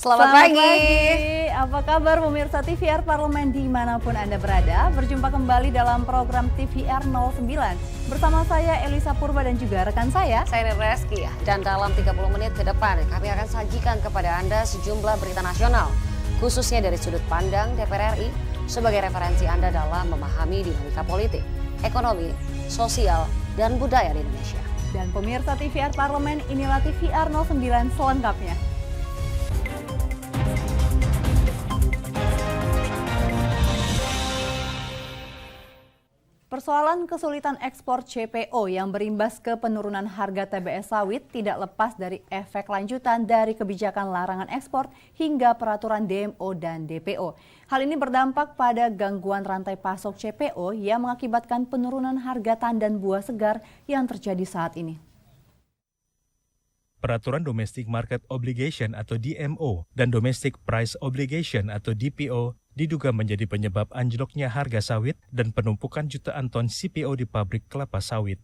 Selamat pagi. Apa kabar pemirsa TVR Parlemen dimanapun Anda berada? Berjumpa kembali dalam program TVR 09 bersama saya Elisa Purba dan juga rekan saya Reski. Dan dalam 30 menit ke depan kami akan sajikan kepada Anda sejumlah berita nasional, khususnya dari sudut pandang DPR RI sebagai referensi Anda dalam memahami dinamika politik, ekonomi, sosial, dan budaya di Indonesia. Dan pemirsa TVR Parlemen, inilah TVR 09 selengkapnya. Persoalan kesulitan ekspor CPO yang berimbas ke penurunan harga TBS sawit tidak lepas dari efek lanjutan dari kebijakan larangan ekspor hingga peraturan DMO dan DPO. Hal ini berdampak pada gangguan rantai pasok CPO yang mengakibatkan penurunan harga tandan buah segar yang terjadi saat ini. Peraturan Domestic Market Obligation atau DMO dan Domestic Price Obligation atau DPO diduga menjadi penyebab anjloknya harga sawit dan penumpukan jutaan ton CPO di pabrik kelapa sawit.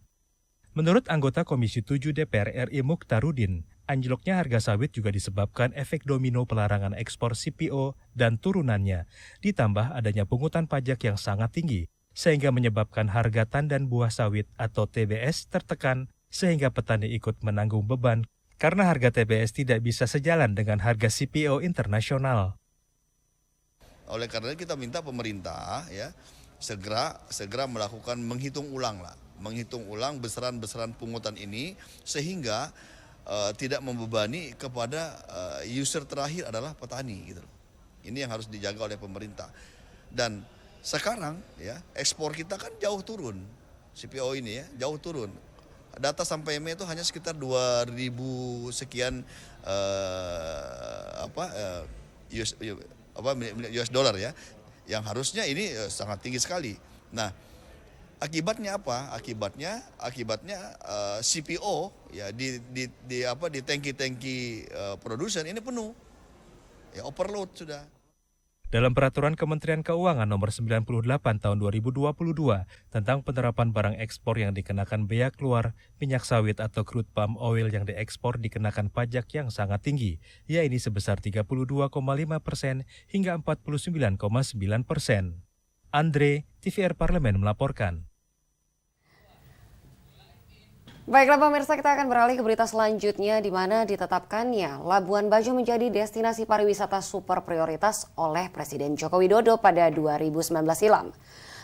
Menurut anggota Komisi 7 DPR RI Mukhtarudin, anjloknya harga sawit juga disebabkan efek domino pelarangan ekspor CPO dan turunannya, ditambah adanya pungutan pajak yang sangat tinggi, sehingga menyebabkan harga tandan buah sawit atau TBS tertekan, sehingga petani ikut menanggung beban karena harga TBS tidak bisa sejalan dengan harga CPO internasional. Oleh karena itu kita minta pemerintah ya segera melakukan menghitung ulang besaran-besaran pungutan ini sehingga tidak membebani kepada user terakhir adalah petani gitu loh. Ini yang harus dijaga oleh pemerintah. Dan sekarang ya ekspor kita kan jauh turun. CPO ini ya jauh turun. Data sampai Mei itu hanya sekitar 2.000 sekian US dollar ya, yang harusnya ini sangat tinggi sekali. Nah, akibatnya apa? Akibatnya CPO ya di tangki produsen ini penuh, ya overload sudah. Dalam Peraturan Kementerian Keuangan Nomor 98 Tahun 2022 tentang penerapan barang ekspor yang dikenakan bea keluar, minyak sawit atau crude palm oil yang diekspor dikenakan pajak yang sangat tinggi, yaitu sebesar 32,5% hingga 49,9%. Andre, TVR Parlemen melaporkan. Baiklah pemirsa, kita akan beralih ke berita selanjutnya di mana ditetapkannya Labuan Bajo menjadi destinasi pariwisata super prioritas oleh Presiden Joko Widodo pada 2019 silam.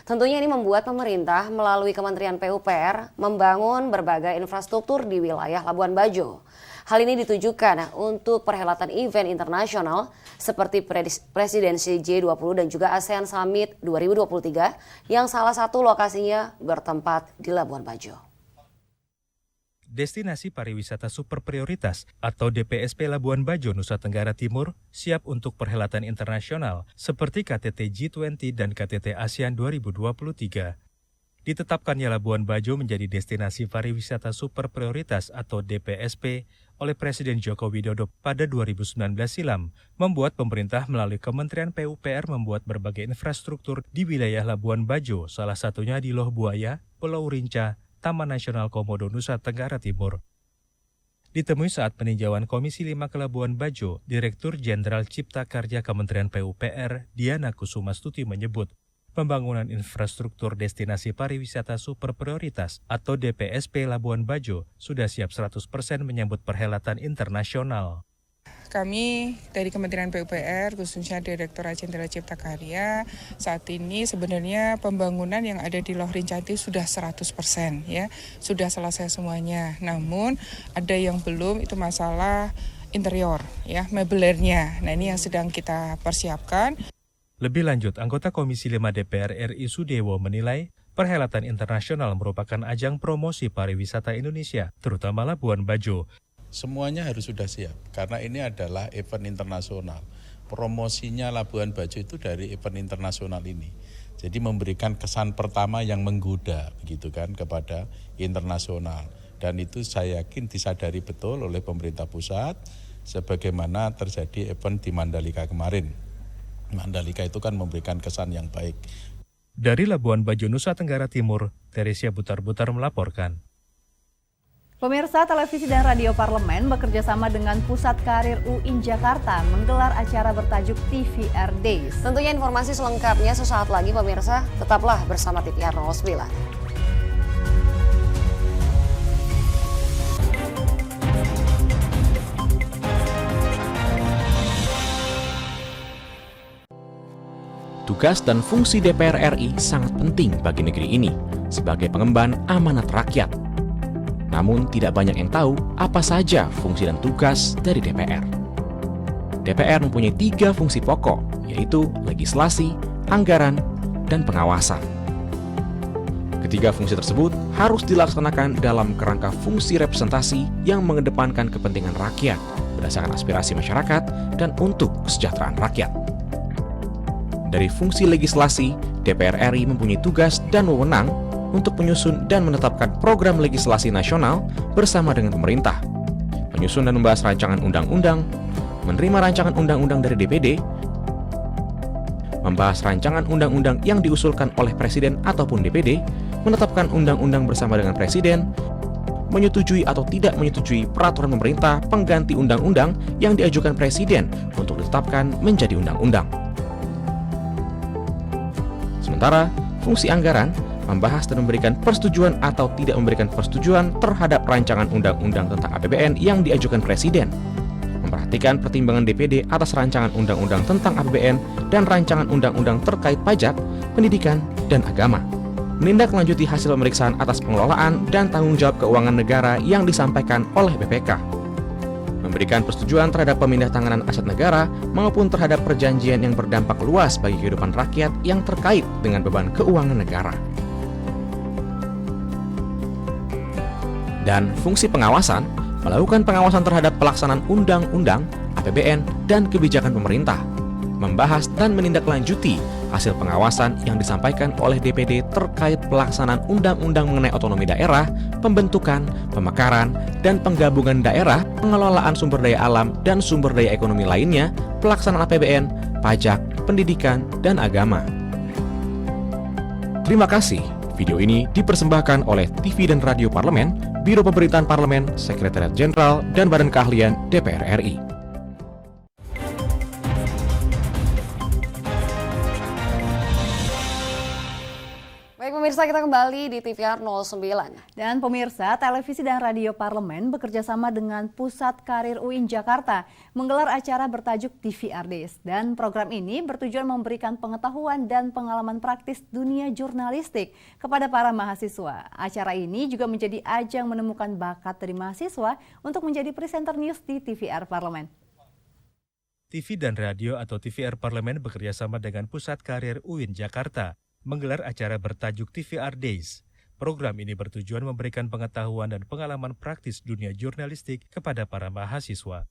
Tentunya ini membuat pemerintah melalui Kementerian PUPR membangun berbagai infrastruktur di wilayah Labuan Bajo. Hal ini ditujukan untuk perhelatan event internasional seperti Presidensi G20 dan juga ASEAN Summit 2023 yang salah satu lokasinya bertempat di Labuan Bajo. Destinasi Pariwisata Super Prioritas atau DPSP Labuan Bajo, Nusa Tenggara Timur siap untuk perhelatan internasional seperti KTT G20 dan KTT ASEAN 2023. Ditetapkannya Labuan Bajo menjadi Destinasi Pariwisata Super Prioritas atau DPSP oleh Presiden Joko Widodo pada 2019 silam, membuat pemerintah melalui Kementerian PUPR membuat berbagai infrastruktur di wilayah Labuan Bajo, salah satunya di Loh Buaya, Pulau Rinca, Taman Nasional Komodo, Nusa Tenggara Timur. Ditemui saat peninjauan Komisi 5 ke Labuan Bajo, Direktur Jenderal Cipta Karya Kementerian PUPR, Diana Kusumastuti menyebut, pembangunan infrastruktur destinasi pariwisata super prioritas atau DPSP Labuan Bajo sudah siap 100% menyambut perhelatan internasional. Kami dari Kementerian PUPR, khususnya Direktorat Jenderal Cipta Karya, saat ini sebenarnya pembangunan yang ada di Loh Rinca itu sudah 100%, ya, sudah selesai semuanya. Namun ada yang belum, itu masalah interior, ya, mebelernya. Nah ini yang sedang kita persiapkan. Lebih lanjut, anggota Komisi 5 DPR RI Sudewo menilai perhelatan internasional merupakan ajang promosi pariwisata Indonesia, terutama Labuan Bajo. Semuanya harus sudah siap, karena ini adalah event internasional. Promosinya Labuan Bajo itu dari event internasional ini. Jadi memberikan kesan pertama yang menggoda, begitu kan, kepada internasional. Dan itu saya yakin disadari betul oleh pemerintah pusat, sebagaimana terjadi event di Mandalika kemarin. Mandalika itu kan memberikan kesan yang baik. Dari Labuan Bajo, Nusa Tenggara Timur, Teresia Butar-Butar melaporkan. Pemirsa, Televisi dan Radio Parlemen bekerja sama dengan Pusat Karir UIN Jakarta menggelar acara bertajuk TVR Days. Tentunya informasi selengkapnya sesaat lagi pemirsa, tetaplah bersama TVR 09. Tugas dan fungsi DPR RI sangat penting bagi negeri ini sebagai pengemban amanat rakyat. Namun tidak banyak yang tahu apa saja fungsi dan tugas dari DPR. DPR mempunyai 3 fungsi pokok, yaitu legislasi, anggaran, dan pengawasan. Ketiga fungsi tersebut harus dilaksanakan dalam kerangka fungsi representasi yang mengedepankan kepentingan rakyat berdasarkan aspirasi masyarakat dan untuk kesejahteraan rakyat. Dari fungsi legislasi, DPR RI mempunyai tugas dan wewenang untuk menyusun dan menetapkan program legislasi nasional bersama dengan pemerintah, menyusun dan membahas rancangan undang-undang, menerima rancangan undang-undang dari DPD, membahas rancangan undang-undang yang diusulkan oleh Presiden ataupun DPD, menetapkan undang-undang bersama dengan Presiden, menyetujui atau tidak menyetujui peraturan pemerintah pengganti undang-undang yang diajukan Presiden untuk ditetapkan menjadi undang-undang. Sementara, fungsi anggaran membahas dan memberikan persetujuan atau tidak memberikan persetujuan terhadap rancangan undang-undang tentang APBN yang diajukan Presiden, memperhatikan pertimbangan DPD atas rancangan undang-undang tentang APBN dan rancangan undang-undang terkait pajak, pendidikan, dan agama, menindaklanjuti hasil pemeriksaan atas pengelolaan dan tanggung jawab keuangan negara yang disampaikan oleh BPK, memberikan persetujuan terhadap pemindahantanganan aset negara maupun terhadap perjanjian yang berdampak luas bagi kehidupan rakyat yang terkait dengan beban keuangan negara. Dan fungsi pengawasan, melakukan pengawasan terhadap pelaksanaan undang-undang, APBN, dan kebijakan pemerintah, membahas dan menindaklanjuti hasil pengawasan yang disampaikan oleh DPD terkait pelaksanaan undang-undang mengenai otonomi daerah, pembentukan, pemekaran, dan penggabungan daerah, pengelolaan sumber daya alam dan sumber daya ekonomi lainnya, pelaksanaan APBN, pajak, pendidikan, dan agama. Terima kasih. Video ini dipersembahkan oleh TV dan Radio Parlemen, Biro Pemberitaan Parlemen, Sekretariat Jenderal, dan Badan Keahlian DPR RI. Baik pemirsa, kita kembali di TVR 09. Dan pemirsa, Televisi dan Radio Parlemen bekerja sama dengan Pusat Karir UIN Jakarta menggelar acara bertajuk TVR Days. Dan program ini bertujuan memberikan pengetahuan dan pengalaman praktis dunia jurnalistik kepada para mahasiswa. Acara ini juga menjadi ajang menemukan bakat dari mahasiswa untuk menjadi presenter news di TVR Parlemen. TV dan Radio atau TVR Parlemen bekerja sama dengan Pusat Karir UIN Jakarta menggelar acara bertajuk TVR Days. Program ini bertujuan memberikan pengetahuan dan pengalaman praktis dunia jurnalistik kepada para mahasiswa.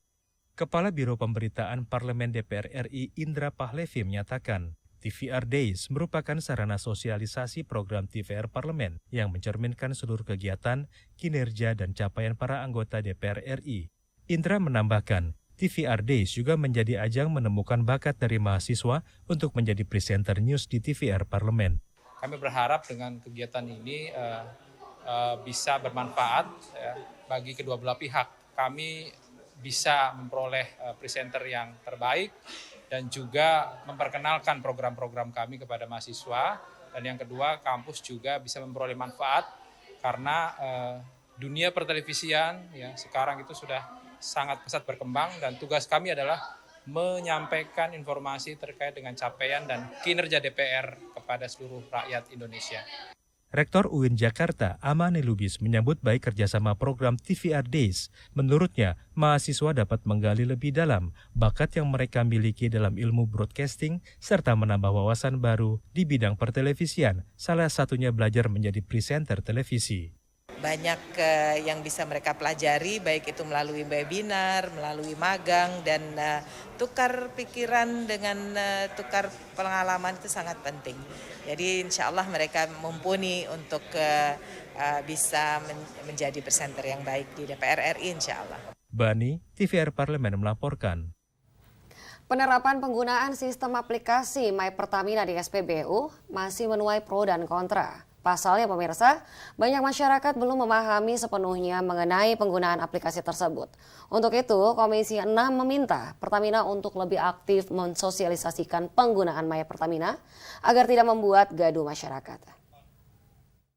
Kepala Biro Pemberitaan Parlemen DPR RI Indra Pahlevi menyatakan, TVR Days merupakan sarana sosialisasi program TVR Parlemen yang mencerminkan seluruh kegiatan, kinerja, dan capaian para anggota DPR RI. Indra menambahkan, TVR Days juga menjadi ajang menemukan bakat dari mahasiswa untuk menjadi presenter news di TVR Parlemen. Kami berharap dengan kegiatan ini bisa bermanfaat bagi kedua belah pihak. Kami bisa memperoleh presenter yang terbaik dan juga memperkenalkan program-program kami kepada mahasiswa. Dan yang kedua, kampus juga bisa memperoleh manfaat karena dunia pertelevisian sekarang itu sudah sangat pesat berkembang dan tugas kami adalah menyampaikan informasi terkait dengan capaian dan kinerja DPR kepada seluruh rakyat Indonesia. Rektor UIN Jakarta, Amani Lubis, menyambut baik kerjasama program TVR Days. Menurutnya, mahasiswa dapat menggali lebih dalam bakat yang mereka miliki dalam ilmu broadcasting serta menambah wawasan baru di bidang pertelevisian, salah satunya belajar menjadi presenter televisi. Banyak yang bisa mereka pelajari, baik itu melalui webinar, melalui magang, dan tukar pikiran dengan tukar pengalaman itu sangat penting. Jadi insya Allah mereka mumpuni untuk bisa menjadi presenter yang baik di DPR RI insya Allah. Bani, TVR Parlemen melaporkan. Penerapan penggunaan sistem aplikasi My Pertamina di SPBU masih menuai pro dan kontra. Pasalnya pemirsa, banyak masyarakat belum memahami sepenuhnya mengenai penggunaan aplikasi tersebut. Untuk itu, Komisi 6 meminta Pertamina untuk lebih aktif mensosialisasikan penggunaan My Pertamina agar tidak membuat gaduh masyarakat.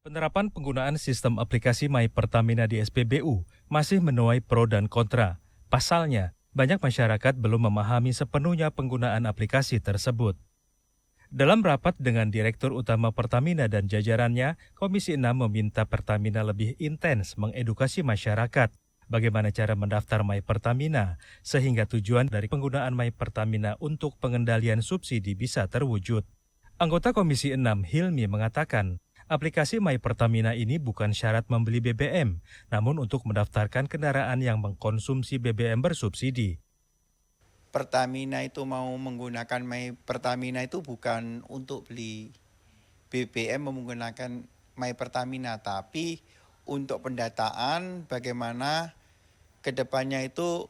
Penerapan penggunaan sistem aplikasi My Pertamina di SPBU masih menuai pro dan kontra. Pasalnya, banyak masyarakat belum memahami sepenuhnya penggunaan aplikasi tersebut. Dalam rapat dengan Direktur Utama Pertamina dan jajarannya, Komisi 6 meminta Pertamina lebih intens mengedukasi masyarakat bagaimana cara mendaftar My Pertamina, sehingga tujuan dari penggunaan My Pertamina untuk pengendalian subsidi bisa terwujud. Anggota Komisi 6 Hilmi mengatakan, aplikasi My Pertamina ini bukan syarat membeli BBM, namun untuk mendaftarkan kendaraan yang mengkonsumsi BBM bersubsidi. Pertamina itu mau menggunakan My Pertamina itu bukan untuk beli BBM menggunakan My Pertamina, tapi untuk pendataan bagaimana kedepannya itu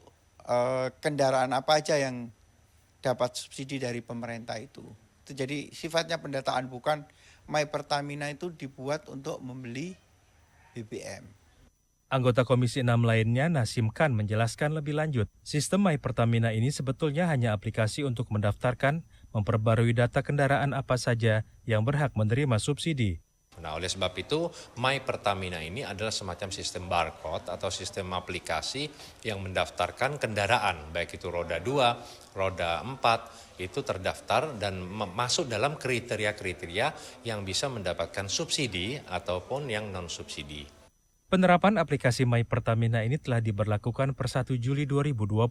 kendaraan apa aja yang dapat subsidi dari pemerintah itu. Jadi sifatnya pendataan, bukan My Pertamina itu dibuat untuk membeli BBM. Anggota Komisi 6 lainnya, Nasim Khan, menjelaskan lebih lanjut, sistem My Pertamina ini sebetulnya hanya aplikasi untuk mendaftarkan, memperbarui data kendaraan apa saja yang berhak menerima subsidi. Nah, oleh sebab itu, My Pertamina ini adalah semacam sistem barcode atau sistem aplikasi yang mendaftarkan kendaraan, baik itu roda 2, roda 4, itu terdaftar dan masuk dalam kriteria-kriteria yang bisa mendapatkan subsidi ataupun yang non-subsidi. Penerapan aplikasi My Pertamina ini telah diberlakukan per 1 Juli 2022.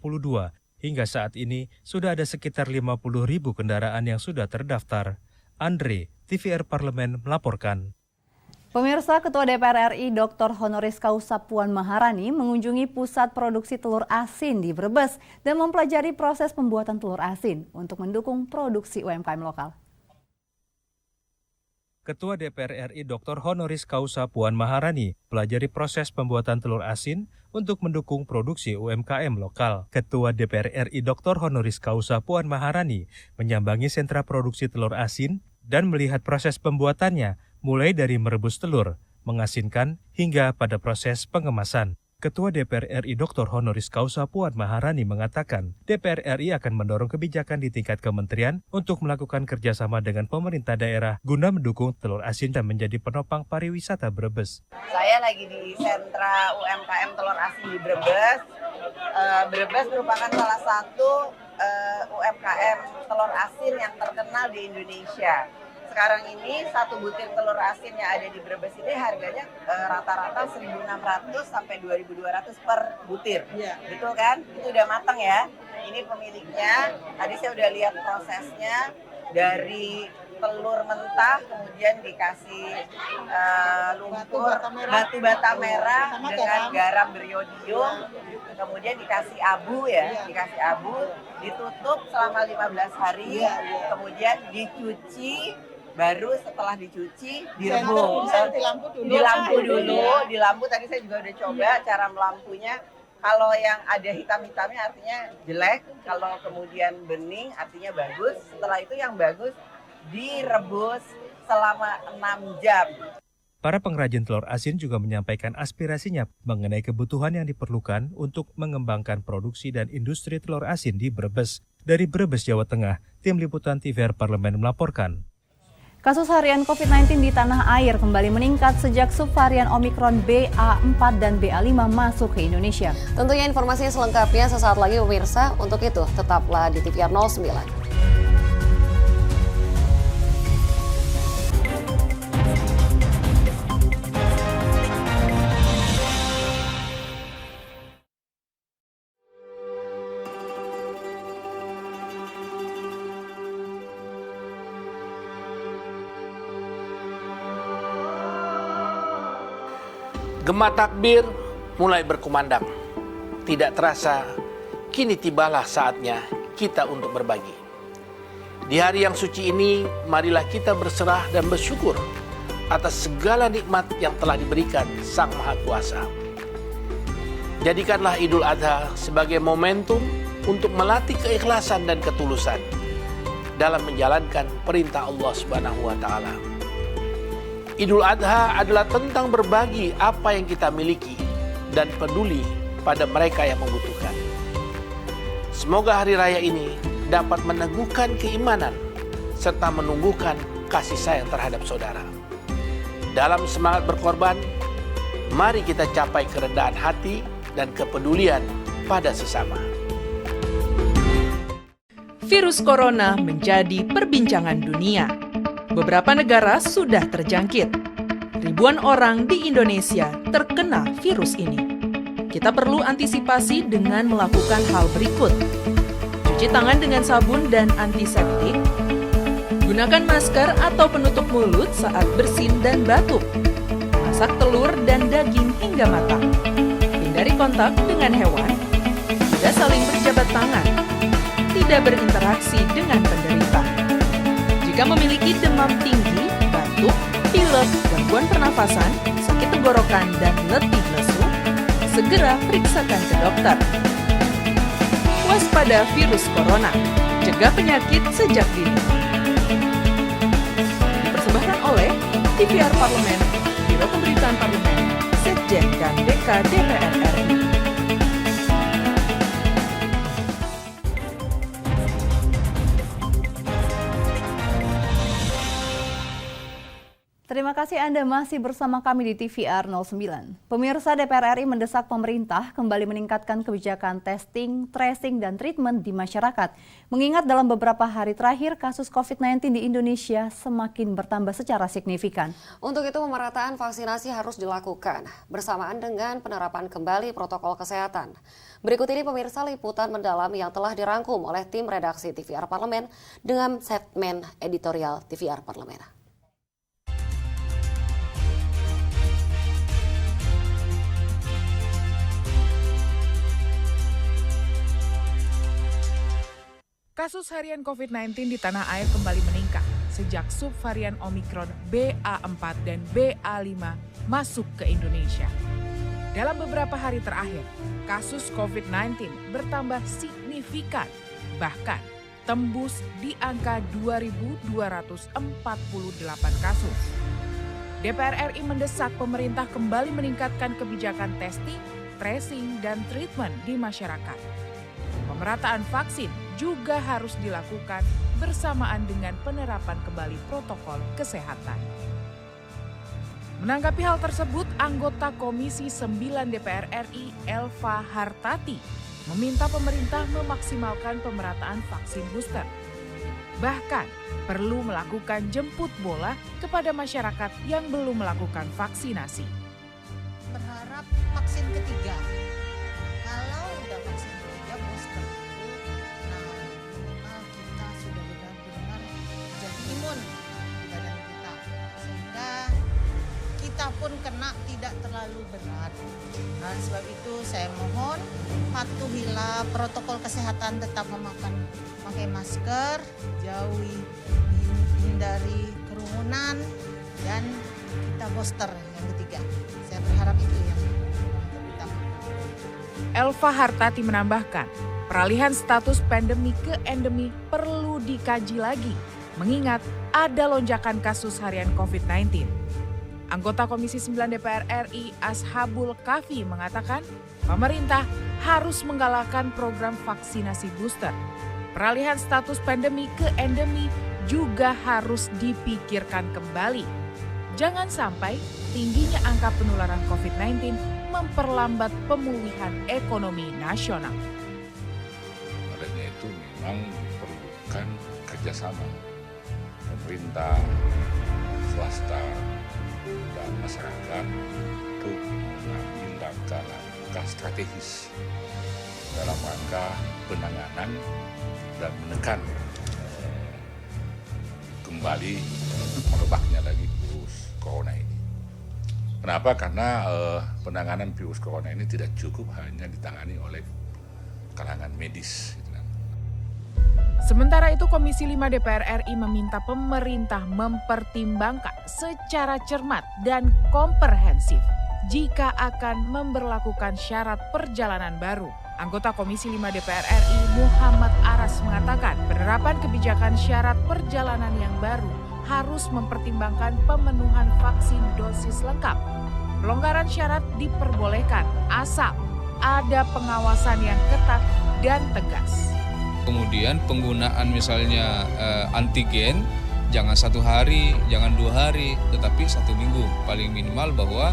Hingga saat ini, sudah ada sekitar 50.000 kendaraan yang sudah terdaftar. Andre, TVR Parlemen melaporkan. Pemirsa, Ketua DPR RI Dr. Honoris Causa Puan Maharani mengunjungi pusat produksi telur asin di Brebes dan mempelajari proses pembuatan telur asin untuk mendukung produksi UMKM lokal. Ketua DPR RI Dr. Honoris Causa Puan Maharani pelajari proses pembuatan telur asin untuk mendukung produksi UMKM lokal. Ketua DPR RI Dr. Honoris Causa Puan Maharani menyambangi sentra produksi telur asin dan melihat proses pembuatannya, mulai dari merebus telur, mengasinkan, hingga pada proses pengemasan. Ketua DPR RI Dr. Honoris Causa Puan Maharani mengatakan, DPR RI akan mendorong kebijakan di tingkat kementerian untuk melakukan kerjasama dengan pemerintah daerah guna mendukung telur asin dan menjadi penopang pariwisata Brebes. Saya lagi di sentra UMKM telur asin di Brebes. Brebes merupakan salah satu UMKM telur asin yang terkenal di Indonesia. Sekarang ini satu butir telur asin yang ada di Brebes ini harganya rata-rata 1.600 sampai 2.200 per butir. Ya. Betul kan? Itu udah matang ya. Ini pemiliknya, tadi saya udah lihat prosesnya dari telur mentah, kemudian dikasih lumpur, batu bata merah dengan garam beriodium, kemudian dikasih abu ya, dikasih abu, ditutup selama 15 hari, kemudian dicuci. Baru setelah dicuci, direbus, di lampu tadi saya juga udah coba cara melampunya. Kalau yang ada hitam-hitamnya artinya jelek, kalau kemudian bening artinya bagus. Setelah itu yang bagus direbus selama 6 jam. Para pengrajin telur asin juga menyampaikan aspirasinya mengenai kebutuhan yang diperlukan untuk mengembangkan produksi dan industri telur asin di Brebes. Dari Brebes, Jawa Tengah, Tim Liputan TVR Parlemen melaporkan. Kasus harian COVID-19 di tanah air kembali meningkat sejak subvarian Omikron BA4 dan BA5 masuk ke Indonesia. Tentunya informasinya selengkapnya sesaat lagi pemirsa. Untuk itu, tetaplah di TVR 09. Gema takbir mulai berkumandang. Tidak terasa, kini tibalah saatnya kita untuk berbagi. Di hari yang suci ini, marilah kita berserah dan bersyukur atas segala nikmat yang telah diberikan Sang Maha Kuasa. Jadikanlah Idul Adha sebagai momentum untuk melatih keikhlasan dan ketulusan dalam menjalankan perintah Allah Subhanahu wa Ta'ala. Idul Adha adalah tentang berbagi apa yang kita miliki dan peduli pada mereka yang membutuhkan. Semoga hari raya ini dapat meneguhkan keimanan serta menumbuhkan kasih sayang terhadap saudara. Dalam semangat berkorban, mari kita capai kerendahan hati dan kepedulian pada sesama. Virus corona menjadi perbincangan dunia. Beberapa negara sudah terjangkit. Ribuan orang di Indonesia terkena virus ini. Kita perlu antisipasi dengan melakukan hal berikut. Cuci tangan dengan sabun dan antiseptik. Gunakan masker atau penutup mulut saat bersin dan batuk. Masak telur dan daging hingga matang. Hindari kontak dengan hewan. Tidak saling berjabat tangan. Tidak berinteraksi dengan penderita. Jika memiliki demam tinggi, batuk, pilek, gangguan pernafasan, sakit tenggorokan, dan letih lesu, segera periksakan ke dokter. Waspada virus corona, cegah penyakit sejak dini. Dipersembahkan oleh TVR Parlemen, Biro Pemberitaan Parlemen, Sekjen dan DK DPR RI. Terima kasih Anda masih bersama kami di TVR 09. Pemirsa, DPR RI mendesak pemerintah kembali meningkatkan kebijakan testing, tracing, dan treatment di masyarakat. Mengingat dalam beberapa hari terakhir kasus COVID-19 di Indonesia semakin bertambah secara signifikan. Untuk itu pemerataan vaksinasi harus dilakukan bersamaan dengan penerapan kembali protokol kesehatan. Berikut ini pemirsa liputan mendalam yang telah dirangkum oleh tim redaksi TVR Parlemen dengan segmen editorial TVR Parlemen. Kasus harian COVID-19 di tanah air kembali meningkat sejak subvarian Omikron BA4 dan BA5 masuk ke Indonesia. Dalam beberapa hari terakhir, kasus COVID-19 bertambah signifikan, bahkan tembus di angka 2.248 kasus. DPR RI mendesak pemerintah kembali meningkatkan kebijakan testing, tracing, dan treatment di masyarakat. Pemerataan vaksin juga harus dilakukan bersamaan dengan penerapan kembali protokol kesehatan. Menanggapi hal tersebut, anggota Komisi 9 DPR RI Elva Hartati meminta pemerintah memaksimalkan pemerataan vaksin booster. Bahkan perlu melakukan jemput bola kepada masyarakat yang belum melakukan vaksinasi. Berharap vaksin ketiga. Kalau udah vaksin ketiga booster, minimal kita sudah benar-benar jadi imun di badan kita, sehingga kita pun kena tidak terlalu berat. Nah, sebab itu saya mohon patuhilah protokol kesehatan, tetap memakai masker, hindari kerumunan, dan kita booster yang ketiga. Saya berharap itu yang utama. Elva Hartati menambahkan, peralihan status pandemi ke endemi perlu dikaji lagi, mengingat ada lonjakan kasus harian COVID-19. Anggota Komisi 9 DPR RI Ashabul Kafi mengatakan, pemerintah harus menggalakkan program vaksinasi booster. Peralihan status pandemi ke endemi juga harus dipikirkan kembali. Jangan sampai tingginya angka penularan COVID-19 memperlambat pemulihan ekonomi nasional. Olehnya itu memang diperlukan kerjasama pemerintah, swasta, dan masyarakat untuk mengambil langkah strategis dalam rangka penanganan dan menekan kembali merebaknya lagi virus corona ini. Kenapa? Karena penanganan virus corona ini tidak cukup hanya ditangani oleh kalangan medis. Sementara itu, Komisi 5 DPR RI meminta pemerintah mempertimbangkan secara cermat dan komprehensif jika akan memberlakukan syarat perjalanan baru. Anggota Komisi 5 DPR RI Muhammad Aras mengatakan penerapan kebijakan syarat perjalanan yang baru harus mempertimbangkan pemenuhan vaksin dosis lengkap. Pelonggaran syarat diperbolehkan asal ada pengawasan yang ketat dan tegas. Kemudian penggunaan misalnya antigen, jangan 1 hari, jangan 2 hari, tetapi 1 minggu. Paling minimal bahwa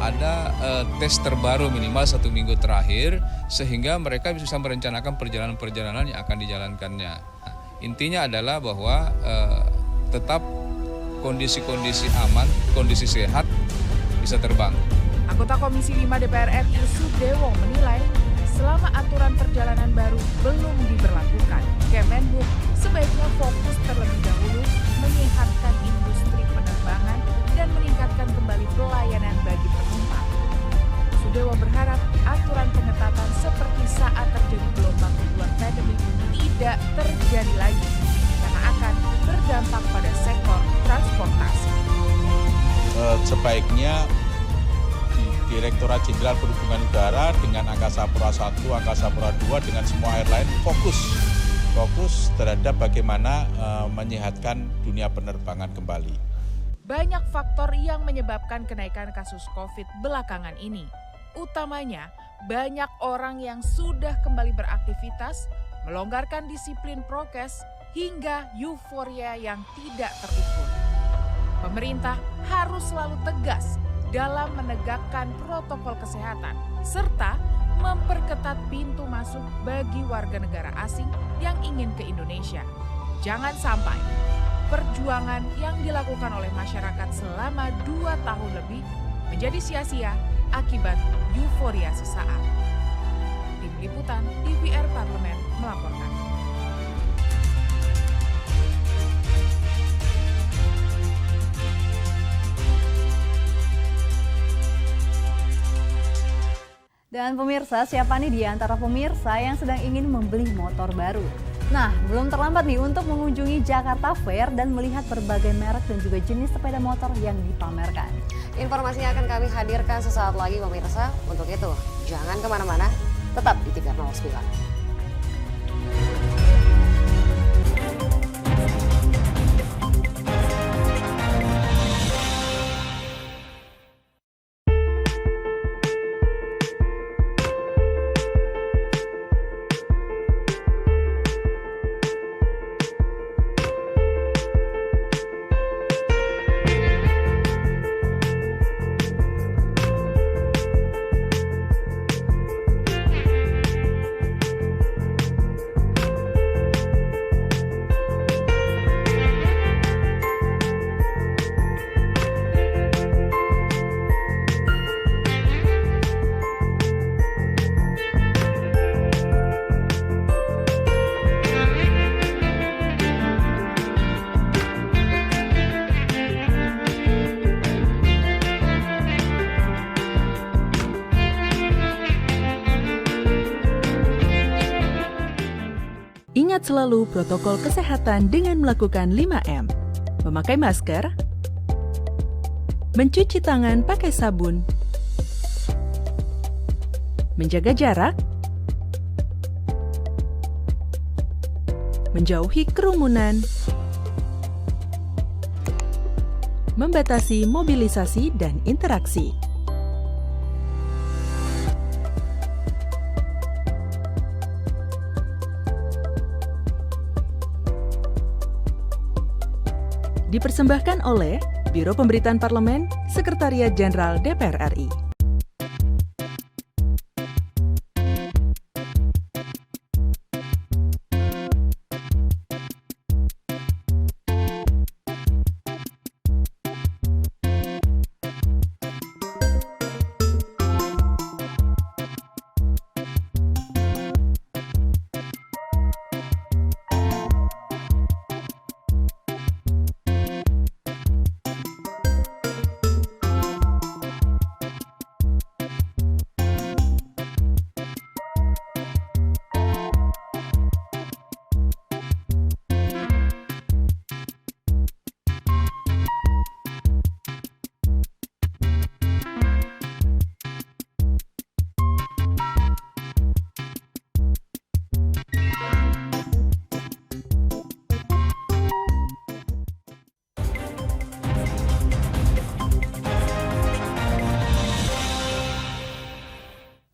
ada tes terbaru minimal 1 minggu terakhir, sehingga mereka bisa merencanakan perjalanan-perjalanan yang akan dijalankannya. Nah, intinya adalah bahwa tetap kondisi-kondisi aman, kondisi sehat bisa terbang. Anggota Komisi 5 DPR RI Sudewo menilai selama aturan perjalanan baru belum diberlakukan, Kemenhub sebaiknya fokus terlebih dahulu menyehatkan industri penerbangan dan meningkatkan kembali pelayanan bagi penumpang. Sudewo berharap aturan pengetatan seperti saat terjadi gelombang kedua pandemi tidak terjadi lagi, karena akan berdampak pada sektor transportasi. Sebaiknya Direktorat Jenderal Perhubungan Udara dengan Angkasa Pura I, Angkasa Pura II, dengan semua airline fokus terhadap bagaimana menyehatkan dunia penerbangan kembali. Banyak faktor yang menyebabkan kenaikan kasus COVID belakangan ini. Utamanya, banyak orang yang sudah kembali beraktivitas, melonggarkan disiplin prokes, hingga euforia yang tidak terukur. Pemerintah harus selalu tegas dalam menegakkan protokol kesehatan, serta memperketat pintu masuk bagi warga negara asing yang ingin ke Indonesia. Jangan sampai perjuangan yang dilakukan oleh masyarakat selama 2 tahun lebih menjadi sia-sia akibat euforia sesaat. Tim Liputan TVR Parlemen melaporkan. Dan pemirsa, siapa nih di antara pemirsa yang sedang ingin membeli motor baru? Nah, belum terlambat nih untuk mengunjungi Jakarta Fair dan melihat berbagai merek dan juga jenis sepeda motor yang dipamerkan. Informasinya akan kami hadirkan sesaat lagi pemirsa. Untuk itu, jangan kemana-mana, tetap di TVR 09. Ingat selalu protokol kesehatan dengan melakukan 5M. Memakai masker, mencuci tangan pakai sabun, menjaga jarak, menjauhi kerumunan, membatasi mobilisasi dan interaksi. Dipersembahkan oleh Biro Pemberitaan Parlemen, Sekretariat Jenderal DPR RI.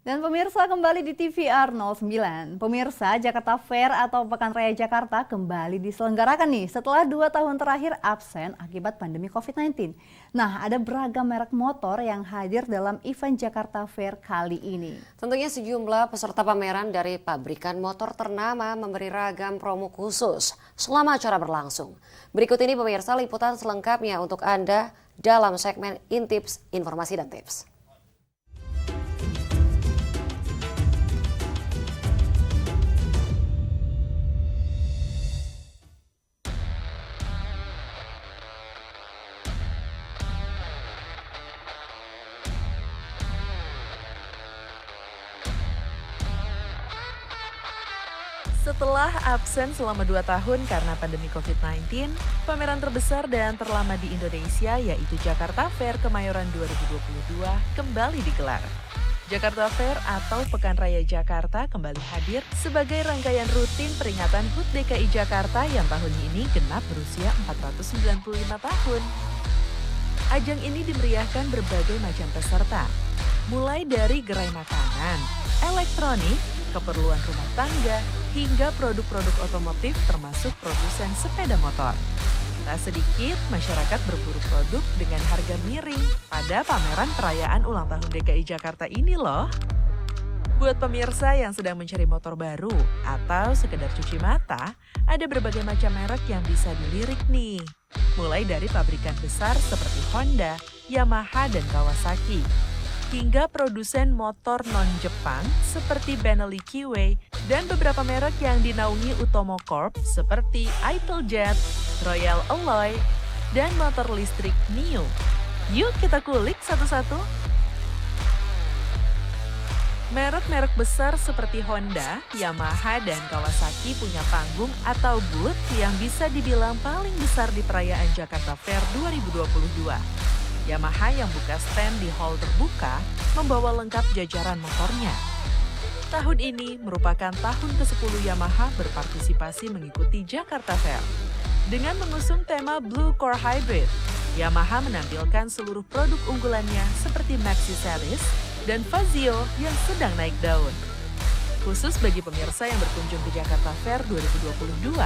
Dan pemirsa, kembali di TVR 09. Pemirsa, Jakarta Fair atau Pekan Raya Jakarta kembali diselenggarakan nih setelah 2 tahun terakhir absen akibat pandemi COVID-19. Nah, ada beragam merek motor yang hadir dalam event Jakarta Fair kali ini. Tentunya sejumlah peserta pameran dari pabrikan motor ternama memberi ragam promo khusus selama acara berlangsung. Berikut ini pemirsa liputan selengkapnya untuk Anda dalam segmen Intips, Informasi dan Tips. Setelah absen selama 2 tahun karena pandemi COVID-19, pameran terbesar dan terlama di Indonesia yaitu Jakarta Fair Kemayoran 2022 kembali digelar. Jakarta Fair atau Pekan Raya Jakarta kembali hadir sebagai rangkaian rutin peringatan HUT DKI Jakarta yang tahun ini genap berusia 495 tahun. Ajang ini dimeriahkan berbagai macam peserta, mulai dari gerai makanan, elektronik, keperluan rumah tangga, hingga produk-produk otomotif termasuk produsen sepeda motor. Tak sedikit masyarakat berburu produk dengan harga miring pada pameran perayaan ulang tahun DKI Jakarta ini loh. Buat pemirsa yang sedang mencari motor baru atau sekedar cuci mata, ada berbagai macam merek yang bisa dilirik nih. Mulai dari pabrikan besar seperti Honda, Yamaha, dan Kawasaki, hingga produsen motor non-Jepang seperti Benelli Kiwi dan beberapa merek yang dinaungi Utomo Corp seperti Italjet, Royal Alloy, dan motor listrik Nio. Yuk kita kulik satu-satu. Merek-merek besar seperti Honda, Yamaha, dan Kawasaki punya panggung atau booth yang bisa dibilang paling besar di perayaan Jakarta Fair 2022. Yamaha yang buka stand di hall terbuka membawa lengkap jajaran motornya. Tahun ini merupakan tahun ke-10 Yamaha berpartisipasi mengikuti Jakarta Fair. Dengan mengusung tema Blue Core Hybrid, Yamaha menampilkan seluruh produk unggulannya seperti Maxi Series dan Fazio yang sedang naik daun. Khusus bagi pemirsa yang berkunjung ke Jakarta Fair 2022,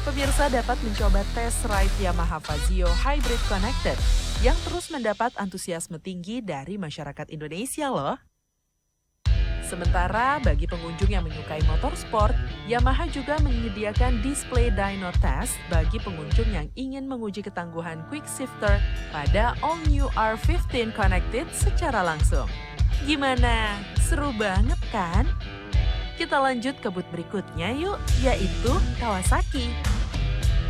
pemirsa dapat mencoba test ride Yamaha Fazio Hybrid Connected yang terus mendapat antusiasme tinggi dari masyarakat Indonesia loh. Sementara bagi pengunjung yang menyukai motorsport, Yamaha juga menyediakan display dyno test bagi pengunjung yang ingin menguji ketangguhan quick shifter pada all new R15 Connected secara langsung. Gimana? Seru banget kan? Kita lanjut ke booth berikutnya yuk, yaitu Kawasaki.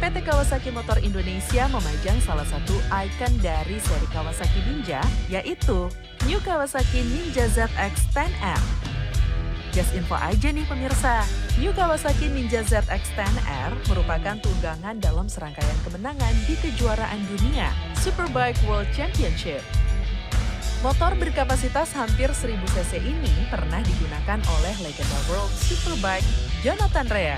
PT Kawasaki Motor Indonesia memajang salah satu ikon dari seri Kawasaki Ninja, yaitu New Kawasaki Ninja ZX-10R. Just info aja nih pemirsa, New Kawasaki Ninja ZX-10R merupakan tunggangan dalam serangkaian kemenangan di kejuaraan dunia Superbike World Championship. Motor berkapasitas hampir 1000 cc ini pernah digunakan oleh legenda World Superbike Jonathan Rea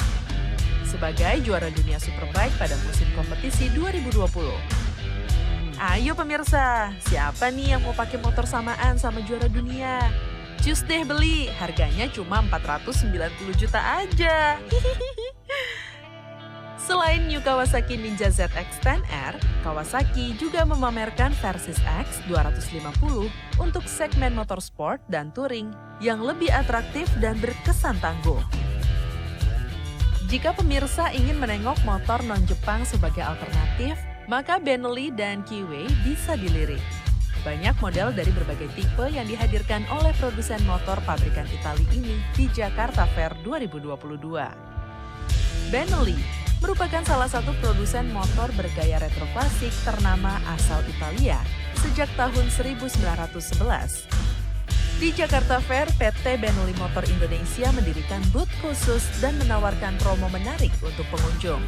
sebagai juara dunia Superbike pada musim kompetisi 2020. Ayo pemirsa, siapa nih yang mau pakai motor samaan sama juara dunia? Cus deh beli, harganya cuma 490 juta aja. Selain New Kawasaki Ninja ZX-10R, Kawasaki juga memamerkan Versys X 250 untuk segmen motorsport dan touring yang lebih atraktif dan berkesan tangguh. Jika pemirsa ingin menengok motor non-Jepang sebagai alternatif, maka Benelli dan Kiwi bisa dilirik. Banyak model dari berbagai tipe yang dihadirkan oleh produsen motor pabrikan Italia ini di Jakarta Fair 2022. Benelli merupakan salah satu produsen motor bergaya retro klasik ternama asal Italia sejak tahun 1911. Di Jakarta Fair, PT Benelli Motor Indonesia mendirikan booth khusus dan menawarkan promo menarik untuk pengunjung.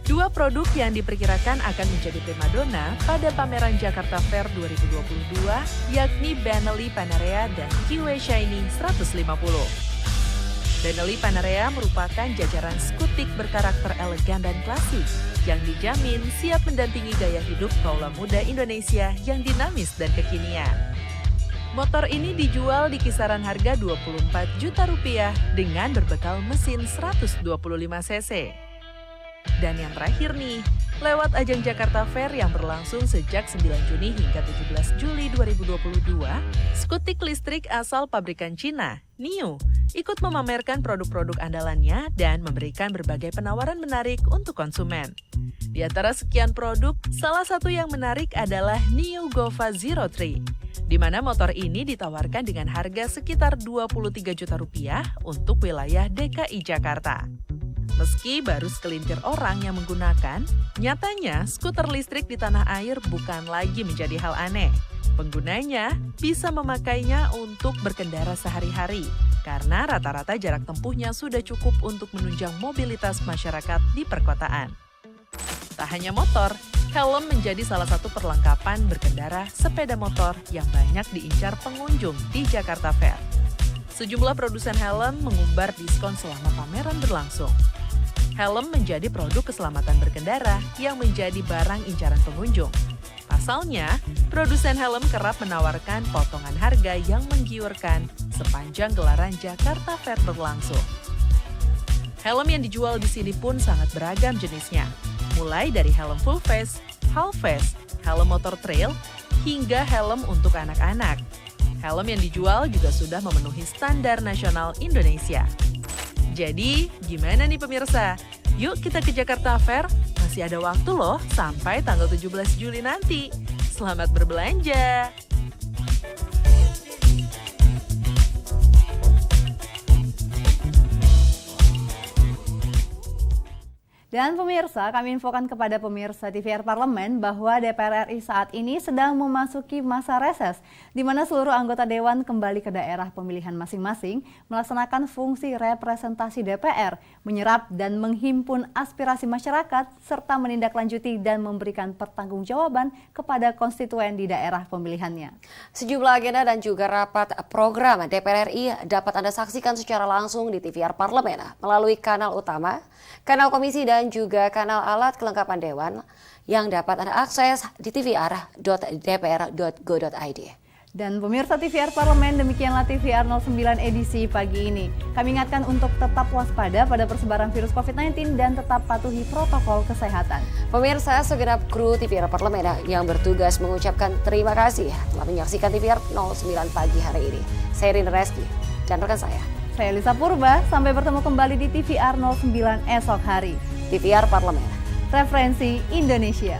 Dua produk yang diperkirakan akan menjadi primadona pada pameran Jakarta Fair 2022 yakni Benelli Panarea dan Kiwi Shiny 150. Benelli Panarea merupakan jajaran skutik berkarakter elegan dan klasik yang dijamin siap mendampingi gaya hidup kaula muda Indonesia yang dinamis dan kekinian. Motor ini dijual di kisaran harga 24 juta rupiah dengan berbekal mesin 125 cc. Dan yang terakhir nih, lewat ajang Jakarta Fair yang berlangsung sejak 9 Juni hingga 17 Juli 2022, skutik listrik asal pabrikan Cina, NIO, ikut memamerkan produk-produk andalannya dan memberikan berbagai penawaran menarik untuk konsumen. Di antara sekian produk, salah satu yang menarik adalah NIO Gova Zero 3, di mana motor ini ditawarkan dengan harga sekitar 23 juta rupiah untuk wilayah DKI Jakarta. Meski baru segelintir orang yang menggunakan, nyatanya skuter listrik di tanah air bukan lagi menjadi hal aneh. Penggunanya bisa memakainya untuk berkendara sehari-hari, karena rata-rata jarak tempuhnya sudah cukup untuk menunjang mobilitas masyarakat di perkotaan. Tak hanya motor, helm menjadi salah satu perlengkapan berkendara sepeda motor yang banyak diincar pengunjung di Jakarta Fair. Sejumlah produsen helm mengumbar diskon selama pameran berlangsung. Helm menjadi produk keselamatan berkendara yang menjadi barang incaran pengunjung. Pasalnya, produsen helm kerap menawarkan potongan harga yang menggiurkan sepanjang gelaran Jakarta Fair berlangsung. Helm yang dijual di sini pun sangat beragam jenisnya, mulai dari helm full face, half face, helm motor trail, hingga helm untuk anak-anak. Helm yang dijual juga sudah memenuhi standar nasional Indonesia. Jadi, gimana nih pemirsa? Yuk kita ke Jakarta Fair, masih ada waktu loh sampai tanggal 17 Juli nanti. Selamat berbelanja! Dan pemirsa, kami infokan kepada pemirsa TVR Parlemen bahwa DPR RI saat ini sedang memasuki masa reses, di mana seluruh anggota Dewan kembali ke daerah pemilihan masing-masing, melaksanakan fungsi representasi DPR, menyerap dan menghimpun aspirasi masyarakat, serta menindaklanjuti dan memberikan pertanggungjawaban kepada konstituen di daerah pemilihannya. Sejumlah agenda dan juga rapat program DPR RI dapat Anda saksikan secara langsung di TVR Parlemen melalui kanal utama, kanal komisi dan juga kanal alat kelengkapan Dewan yang dapat Anda akses di tvr.dpr.go.id. Dan pemirsa TVR Parlemen, demikianlah TVR 09 edisi pagi ini. Kami ingatkan untuk tetap waspada pada persebaran virus COVID-19 dan tetap patuhi protokol kesehatan. Pemirsa, segenap kru TVR Parlemen yang bertugas mengucapkan terima kasih telah menyaksikan TVR 09 pagi hari ini. Saya Rin Reski dan rekan saya Lisa Purba, sampai bertemu kembali di TVR 09 esok hari. TVR Parlemen, referensi Indonesia.